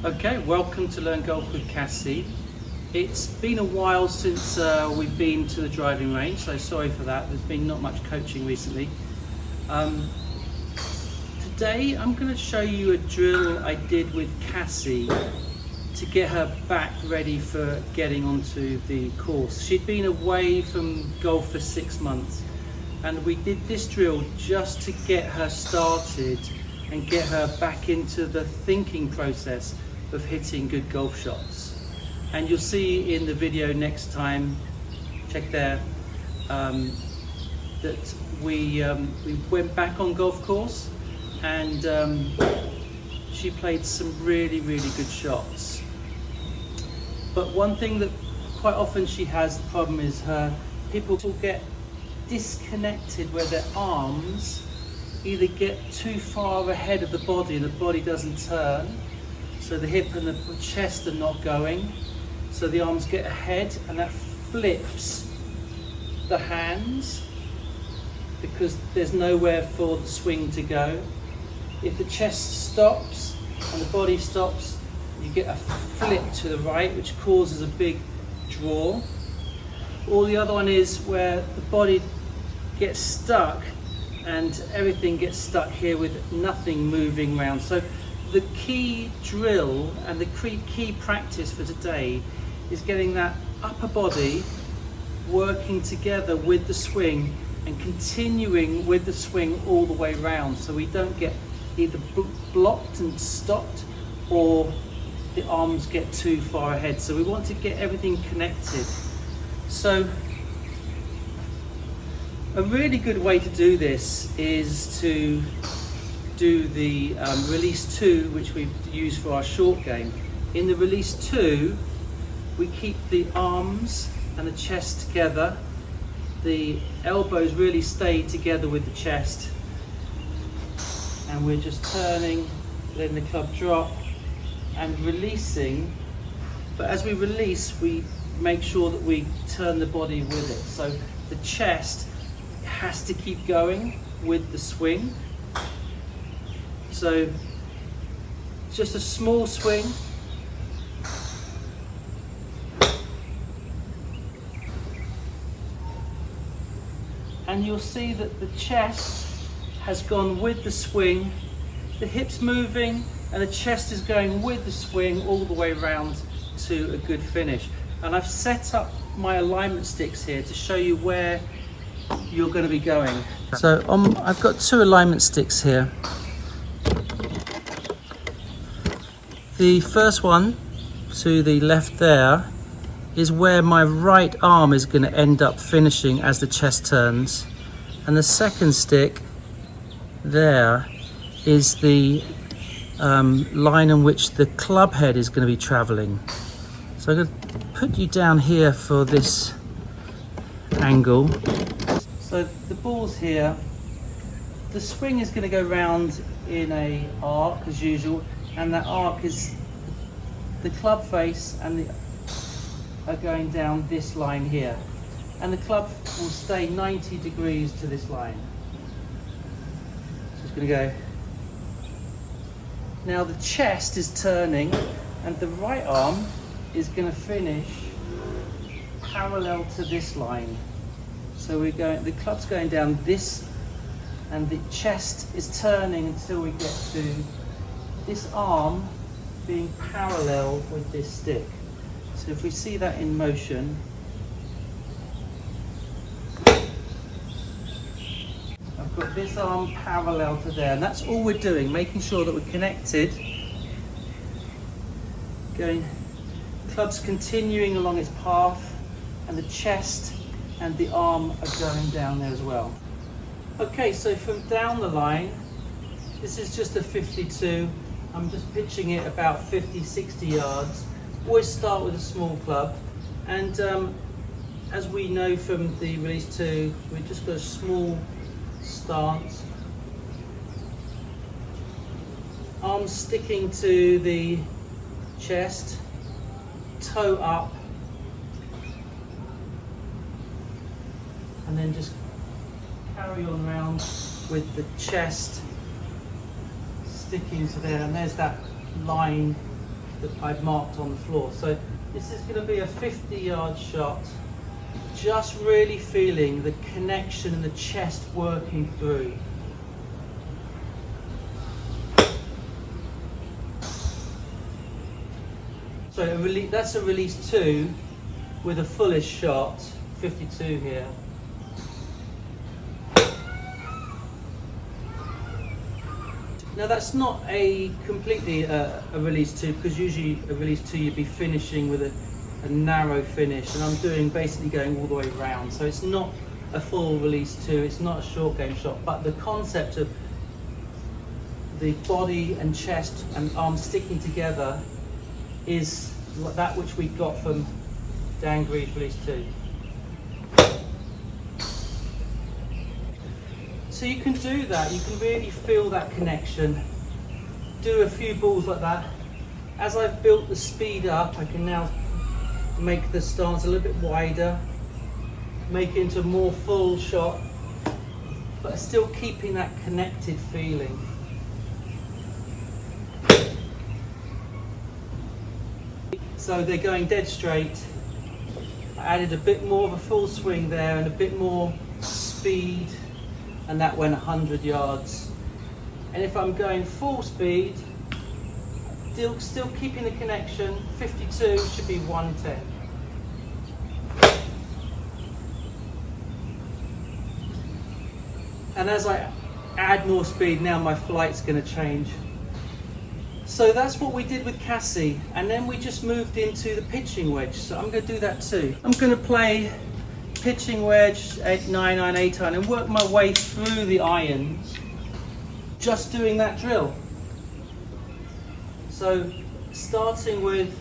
Okay, welcome to Learn Golf with Cassie. It's been a while since we've been to the driving range, so sorry for that. There's been not much coaching recently. Today I'm going to show you a drill I did with Cassie to get her back ready for getting onto the course. She'd been away from golf for 6 months, and we did this drill just to get her started and get her back into the thinking process of hitting good golf shots. And you'll see in the video next time, check there, that we went back on golf course, and she played some really good shots. But one thing that quite often she has the problem is people will get disconnected where their arms either get too far ahead of the body and the body doesn't turn, so the hip and the chest are not going, so the arms get ahead and that flips the hands because there's nowhere for the swing to go. If the chest stops and the body stops, you get a flip to the right, which causes a big draw. Or the other one is where the body gets stuck and everything gets stuck here with nothing moving around. So the key drill and the key practice for today is getting that upper body working together with the swing and continuing with the swing all the way round, so we don't get either blocked and stopped or the arms get too far ahead. So we want to get everything connected. So a really good way to do this is to do the release 2, which we've used for our short game. In the release 2, we keep the arms and the chest together. The elbows really stay together with the chest. And we're just turning, letting the club drop and releasing. But as we release, we make sure that we turn the body with it. So the chest has to keep going with the swing. So just a small swing. And you'll see that the chest has gone with the swing, the hips moving, and the chest is going with the swing all the way around to a good finish. And I've set up my alignment sticks here to show you where you're going to be going. So I've got 2 alignment sticks here. The first one to the left there is where my right arm is going to end up finishing as the chest turns, and the second stick there is the line in which the club head is going to be traveling. So I'm going to put you down here for this angle. So the ball's here, the swing is going to go round in a arc as usual, and that arc is the club face and the are going down this line here, and the club will stay 90 degrees to this line. So it's going to go. Now the chest is turning and the right arm is going to finish parallel to this line. So we're going, the club's going down this, and the chest is turning until we get to this arm being parallel with this stick. So if we see that in motion, I've got this arm parallel to there, and that's all we're doing, making sure that we're connected. Going, club's continuing along its path, and the chest and the arm are going down there as well. Okay, so from down the line, this is just a 52. I'm just pitching it about 50-60 yards. Always start with a small club, and as we know from the release 2, we've just got a small stance. Arms sticking to the chest, toe up, and then just carry on round with the chest sticking to there, and there's that line that I've marked on the floor. So this is going to be a 50-yard shot, just really feeling the connection and the chest working through. So that's a release 2 with a fullish shot, 52 here. Now that's not a completely a release 2, because usually a release 2 you'd be finishing with a narrow finish, and I'm doing basically going all the way around. So it's not a full release 2, it's not a short game shot, but the concept of the body and chest and arms sticking together is that which we got from Dan Greaves release 2. So you can do that, you can really feel that connection. Do a few balls like that. As I've built the speed up, I can now make the stance a little bit wider, make it into a more full shot, but still keeping that connected feeling. So they're going dead straight. I added a bit more of a full swing there and a bit more speed, and that went 100 yards. And if I'm going full speed, still keeping the connection, 52 should be 110. And as I add more speed, now my flight's going to change. So that's what we did with Cassie, and then we just moved into the pitching wedge. So I'm going to do that too. I'm going to play pitching wedge, 8 iron, 8 iron, and work my way through the irons, just doing that drill. So starting with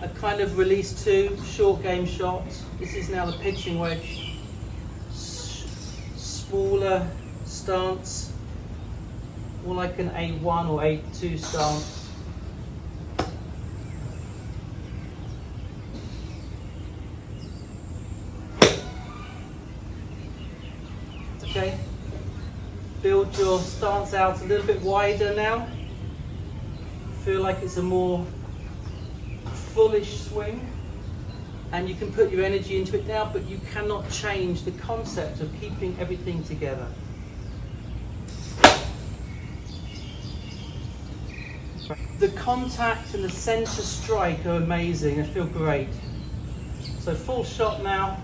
a kind of release 2, short game shot. This is now the pitching wedge, smaller stance, more like an 8-1 or 8-2 stance. Okay, build your stance out a little bit wider now. Feel like it's a more fullish swing, and you can put your energy into it now, but you cannot change the concept of keeping everything together. The contact and the center strike are amazing, they feel great. So full shot now.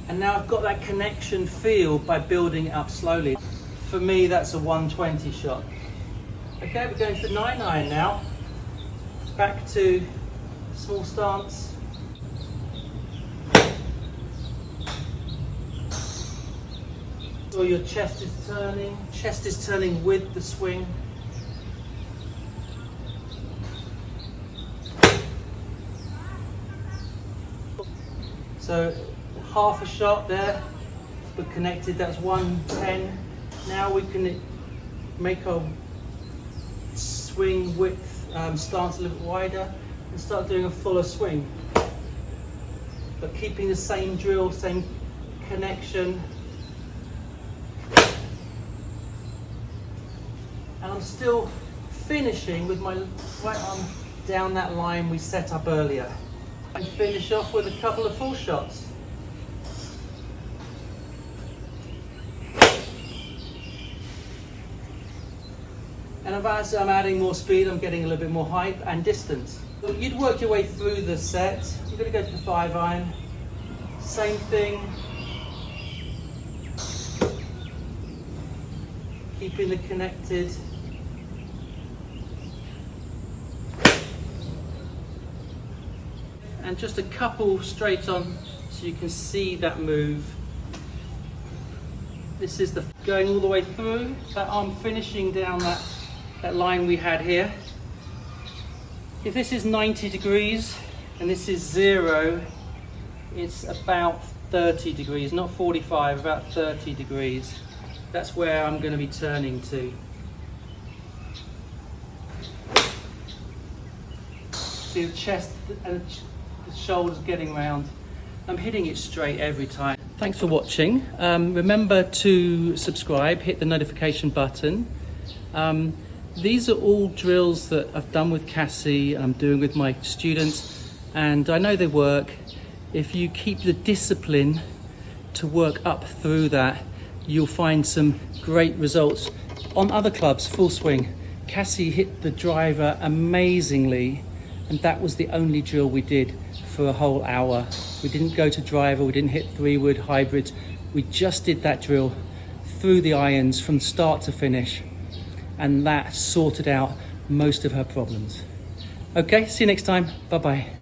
And now I've got that connection feel by building it up slowly. For me, that's a 120 shot. Okay, we're going to 9 iron now. Back to small stance. So your chest is turning with the swing. So half a shot there, but connected, that's 110. Now we can make our swing width stance a little bit wider and start doing a fuller swing. But keeping the same drill, same connection. And I'm still finishing with my right arm down that line we set up earlier. And finish off with a couple of full shots. And as I'm adding more speed, I'm getting a little bit more height and distance. You'd work your way through the set. You're going to go to the 5 iron. Same thing. Keeping it connected. And just a couple straight on so you can see that move. This is the going all the way through. That arm finishing down that line we had here. If this is 90 degrees and this is 0, it's about 30 degrees, not 45, about 30 degrees. That's where I'm going to be turning to. See the chest and the shoulders getting round. I'm hitting it straight every time. Thanks for watching. Remember to subscribe, hit the notification button. These are all drills that I've done with Cassie and I'm doing with my students, and I know they work. If you keep the discipline to work up through that, you'll find some great results. On other clubs, full swing, Cassie hit the driver amazingly, and that was the only drill we did for a whole hour. We didn't go to driver, we didn't hit 3-wood hybrids. We just did that drill through the irons from start to finish, and that sorted out most of her problems. Okay, see you next time. Bye-bye.